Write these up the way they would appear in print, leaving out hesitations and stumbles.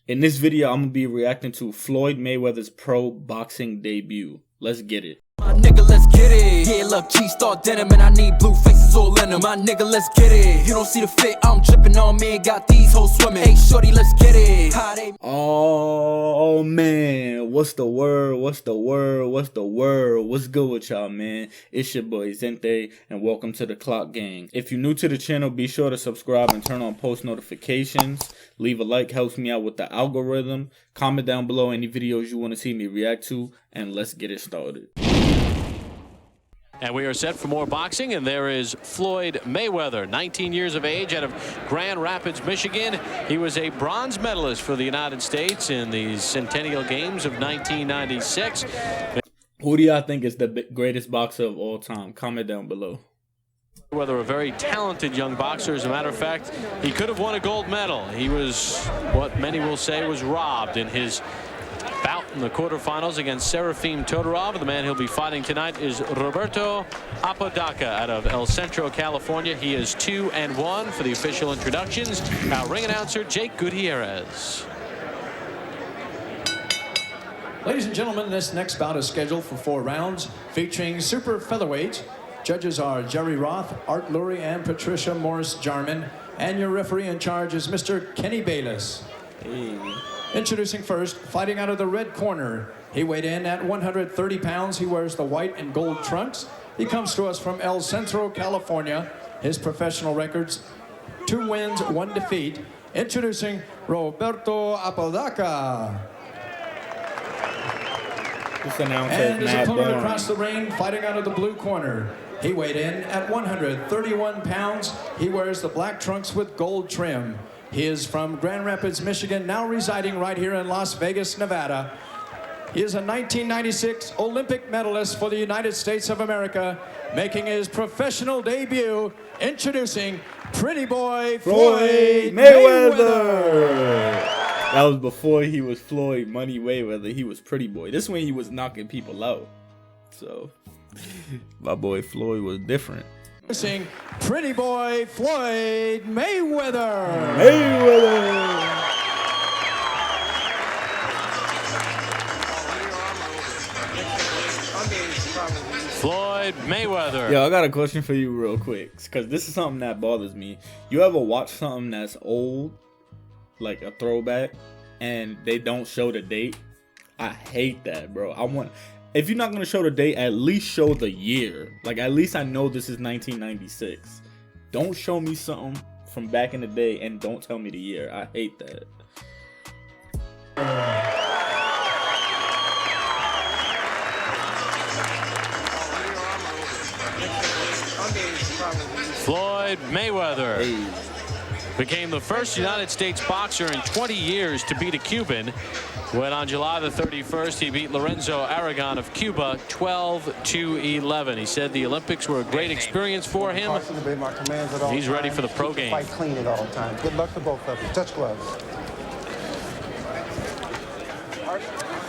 In this video, I'm going to be reacting to Floyd Mayweather's pro boxing debut. Let's get it. My nigga, let's get it. Yeah, love G-Star denim and I need blue faces all in them. My nigga, let's get it. You don't see the fit, I'm dripping on me and got these hoes swimming. Hey, shorty, let's get it. Oh, man. What's the word? What's the word? What's the word? What's good with y'all, man? It's your boy, Zente, and welcome to the Clock Gang. If you're new to the channel, be sure to subscribe and turn on post notifications. Leave a like, helps me out with the algorithm. Comment down below any videos you want to see me react to, and let's get it started. And we are set for more boxing, and there is Floyd Mayweather, 19 years of age, out of Grand Rapids, Michigan. He was a bronze medalist for the United States in the Centennial Games of 1996. Who do y'all think is the greatest boxer of all time? Comment down below. Mayweather, a very talented young boxer. As a matter of fact, he could have won a gold medal. He was what many will say was robbed in his bout in the quarterfinals against Serafim Todorov. The man he'll be fighting tonight is Roberto Apodaca out of El Centro, California. He is 2-1 for the official introductions. Our ring announcer, Jake Gutierrez. Ladies and gentlemen, this next bout is scheduled for 4 rounds, featuring super featherweight. Judges are Jerry Roth, Art Lurie, and Patricia Morris-Jarman. And your referee in charge is Mr. Kenny Bayless. Hey. Introducing first, fighting out of the red corner. He weighed in at 130 pounds. He wears the white and gold trunks. He comes to us from El Centro, California. His professional records, 2 wins, 1 defeat. Introducing Roberto Apodaca. And his opponent across the ring, fighting out of the blue corner. He weighed in at 131 pounds. He wears the black trunks with gold trim. He is from Grand Rapids, Michigan, now residing right here in Las Vegas, Nevada. He is a 1996 Olympic medalist for the United States of America, making his professional debut, introducing Pretty Boy Floyd Mayweather. That was before he was Floyd Money Mayweather. He was Pretty Boy. This when he was knocking people out. So, my boy Floyd was different. Introducing Pretty Boy Floyd Mayweather. Floyd Mayweather. Yo, I got a question for you real quick, because this is something that bothers me. You ever watch something that's old, like a throwback, and they don't show the date? I hate that, bro. If you're not going to show the date, at least show the year. Like, at least I know this is 1996. Don't show me something from back in the day and don't tell me the year. I hate that. Floyd Mayweather became the first United States boxer in 20 years to beat a Cuban when on July the 31st he beat Lorenzo Aragon of Cuba 12-11. He said the Olympics were a great experience for him. He's ready for the pro game. Fight clean at all times. Good luck to both of you. Touch gloves.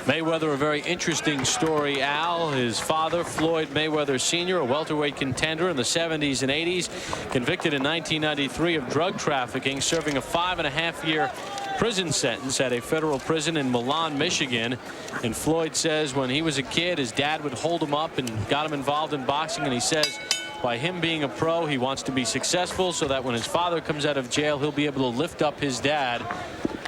Mayweather, a very interesting story, Al. His father, Floyd Mayweather Sr., a welterweight contender in the 70s and 80s, convicted in 1993 of drug trafficking, serving a 5.5-year prison sentence at a federal prison in Milan, Michigan. And Floyd says when he was a kid, his dad would hold him up and got him involved in boxing. And he says by him being a pro, he wants to be successful so that when his father comes out of jail, he'll be able to lift up his dad,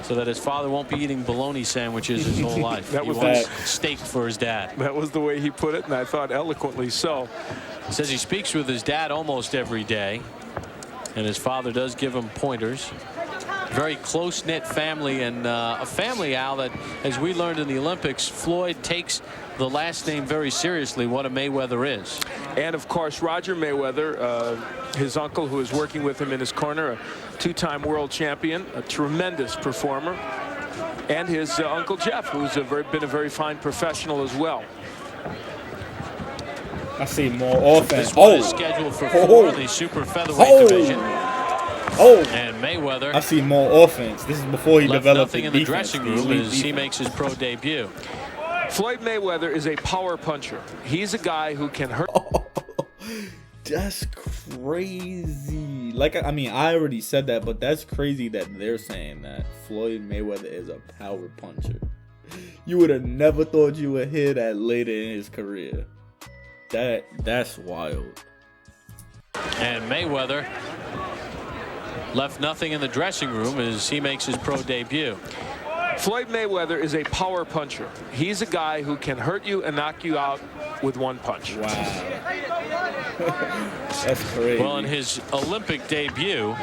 so that his father won't be eating bologna sandwiches his whole life. That was he wants steak for his dad. That was the way he put it, and I thought eloquently so. He says he speaks with his dad almost every day, and his father does give him pointers. Very close-knit family, and a family, Al, that, as we learned in the Olympics, Floyd takes the last name very seriously, what a Mayweather is. And, of course, Roger Mayweather, his uncle, who is working with him in his corner, a 2-time world champion, a tremendous performer, and his Uncle Jeff, who's been a very fine professional as well. I see more offense. This one is scheduled for 4 in the super featherweight division. And Mayweather, I see more offense. This is before he developed nothing in the dressing room as he makes his pro debut. Floyd Mayweather is a power puncher. He's a guy who can hurt. That's crazy. Like, I mean, I already said that, but that's crazy that they're saying that Floyd Mayweather is a power puncher. You would have never thought you would hear that later in his career. That's wild. And Mayweather left nothing in the dressing room as he makes his pro debut. Floyd Mayweather is a power puncher. He's a guy who can hurt you and knock you out with one punch. Wow. That's crazy. Well, in his Olympic debut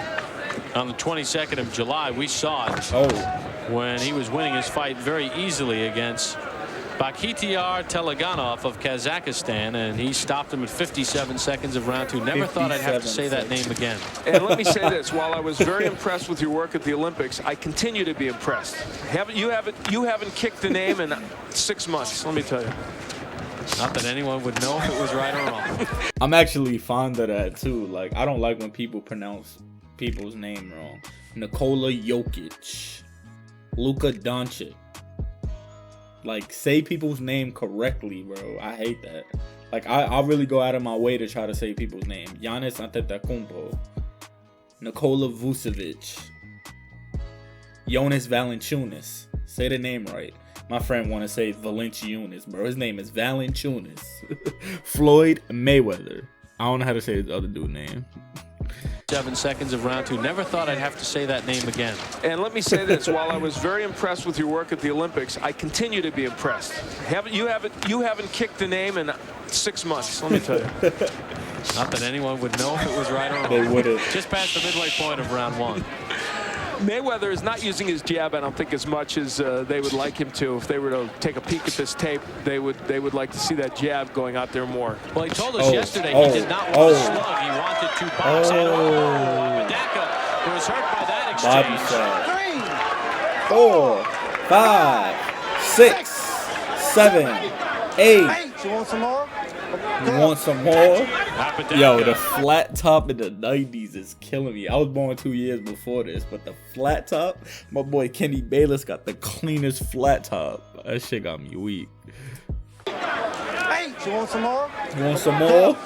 on the 22nd of July, we saw it when he was winning his fight very easily against Bakhtiar Teleganov of Kazakhstan, and he stopped him at 57 seconds of round 2. Never thought I'd have to say that name again. And let me say this, while I was very impressed with your work at the Olympics, I continue to be impressed. You haven't kicked the name in 6 months, let me tell you. Not that anyone would know if it was right or wrong. I'm actually fond of that too. Like, I don't like when people pronounce people's name wrong. Nikola Jokic, Luka Doncic. Like, say people's name correctly, bro. I hate that. Like, I'll really go out of my way to try to say people's name. Giannis Antetokounmpo, Nikola Vucevic, Jonas Valanciunas. Say the name right. My friend want to say Valanciunas, bro. His name is Valanciunas. Floyd Mayweather. I don't know how to say his other dude's name. 7 seconds of round 2. Never thought I'd have to say that name again. And let me say this, while I was very impressed with your work at the Olympics, I continue to be impressed. You haven't kicked the name in 6 months, let me tell you. Not that anyone would know if it was right or wrong. They wouldn't. Just past the midway point of round 1. Mayweather is not using his jab, I don't think, as much as they would like him to. If they were to take a peek at this tape, they would like to see that jab going out there more. Well, he told us yesterday he did not want to slug. He wanted to box. And Apodaca was hurt by that exchange. 3, 4, 5, 6, 7, 8. You want some more? You want some more? Apodaca. Yo, the flat top in the 90s is killing me. I was born 2 years before this, but the flat top, my boy Kenny Bayless got the cleanest flat top. That shit got me weak. Hey, you want some more? You want some more?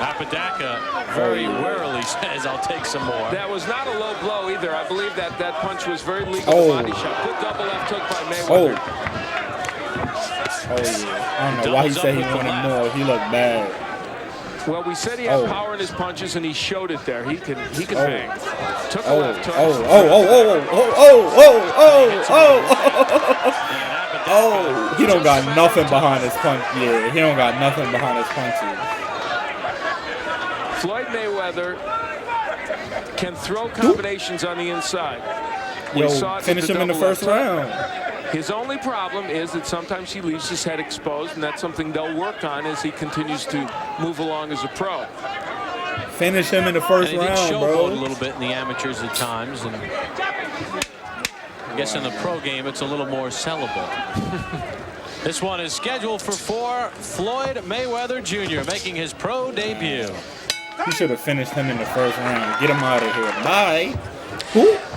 Apodaca very warily says, I'll take some more. That was not a low blow either. I believe that punch was very legal body shot. Good double left hook by Mayweather. Oh, yeah. I don't know why he said he wanted more. He looked bad. Well, we said he had power in his punches, and he showed it there. He can bang. Took a left hook. Oh, he don't got nothing behind his punch. Yeah, he don't got nothing behind his punches. Floyd Mayweather can throw combinations on the inside. Yo, finish him in the first round. His only problem is that sometimes he leaves his head exposed, and that's something they'll work on as he continues to move along as a pro. Finish him in the first round, bro. Showboat a little bit in the amateurs at times, and I guess in the pro game it's a little more sellable. This one is scheduled for 4. Floyd Mayweather Jr. making his pro debut. He should have finished him in the first round. Get him out of here. Bye.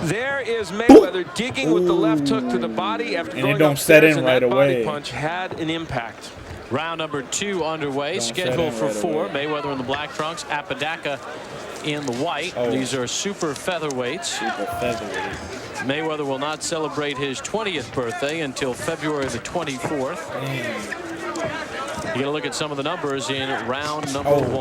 There is Mayweather digging with the left hook to the body after going don't set in right away. Body punch had an impact. Round number 2 underway, scheduled for 4. Mayweather in the black trunks, Apodaca in the white. These are super featherweights. Mayweather will not celebrate his 20th birthday until February the 24th. You got to look at some of the numbers in round number 1. Making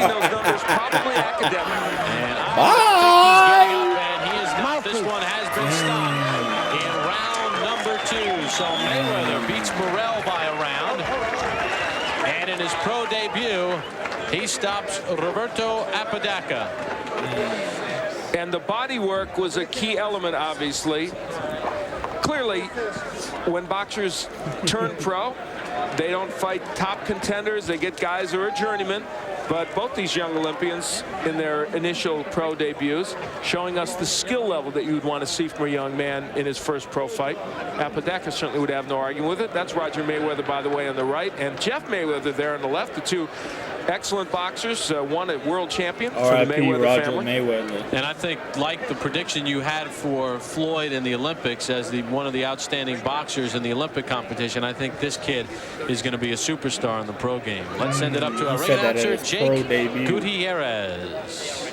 those numbers probably academic. And I think he's getting up, and he is not. This one has been stopped in round number 2. So Mayweather beats Morrell by a round. And in his pro debut, he stops Roberto Apodaca. And the body work was a key element, obviously. Clearly, when boxers turn pro, they don't fight top contenders. They get guys who are journeymen. But both these young Olympians in their initial pro debuts showing us the skill level that you would want to see from a young man in his first pro fight. Apodaca certainly would have no argument with it. That's Roger Mayweather, by the way, on the right, and Jeff Mayweather there on the left, the two excellent boxers, one a world champion for the R.I.P. Mayweather Roger family. Mayweather. And I think, like the prediction you had for Floyd in the Olympics as one of the outstanding boxers in the Olympic competition, I think this kid is going to be a superstar in the pro game. Let's send it up to our ring announcer, Jake Gutierrez.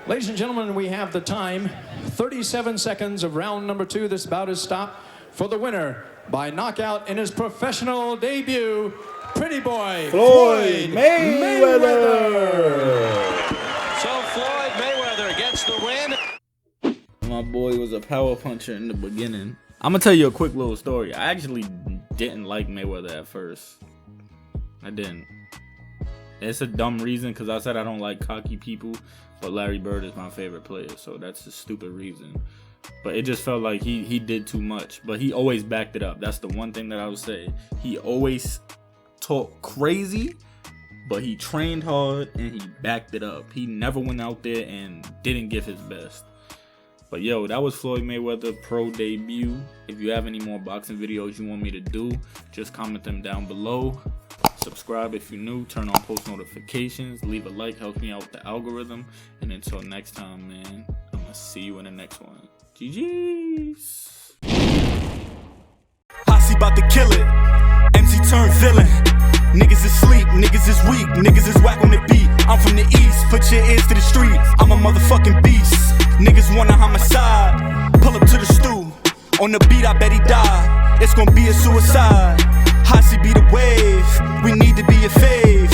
Ladies and gentlemen, we have the time. 37 seconds of round number 2. This bout is stopped for the winner by knockout in his professional debut, Pretty Boy Floyd Mayweather. So Floyd Mayweather gets the win. My boy was a power puncher in the beginning. I'm gonna tell you a quick little story. I actually didn't like Mayweather at first. I didn't. It's a dumb reason because I said I don't like cocky people, but Larry Bird is my favorite player, so that's a stupid reason. But it just felt like he did too much, but he always backed it up. That's the one thing that I would say. He always talked crazy, but he trained hard and he backed it up. He never went out there and didn't give his best. But yo, that was Floyd Mayweather pro debut. If you have any more boxing videos you want me to do, just comment them down below. Subscribe if you're new, turn on post notifications, leave a like, helps me out with the algorithm. And until next time, man, I'm gonna see you in the next one. GG's. Posse about to kill it. MC turned villain. Niggas is sleep, niggas is weak, niggas is whack on the beat. I'm from the east, put your ears to the street. I'm a motherfucking beast. Niggas want a homicide. Pull up to the stool. On the beat, I bet he die. It's gonna be a suicide. Posse be the wave. We need to be a fave.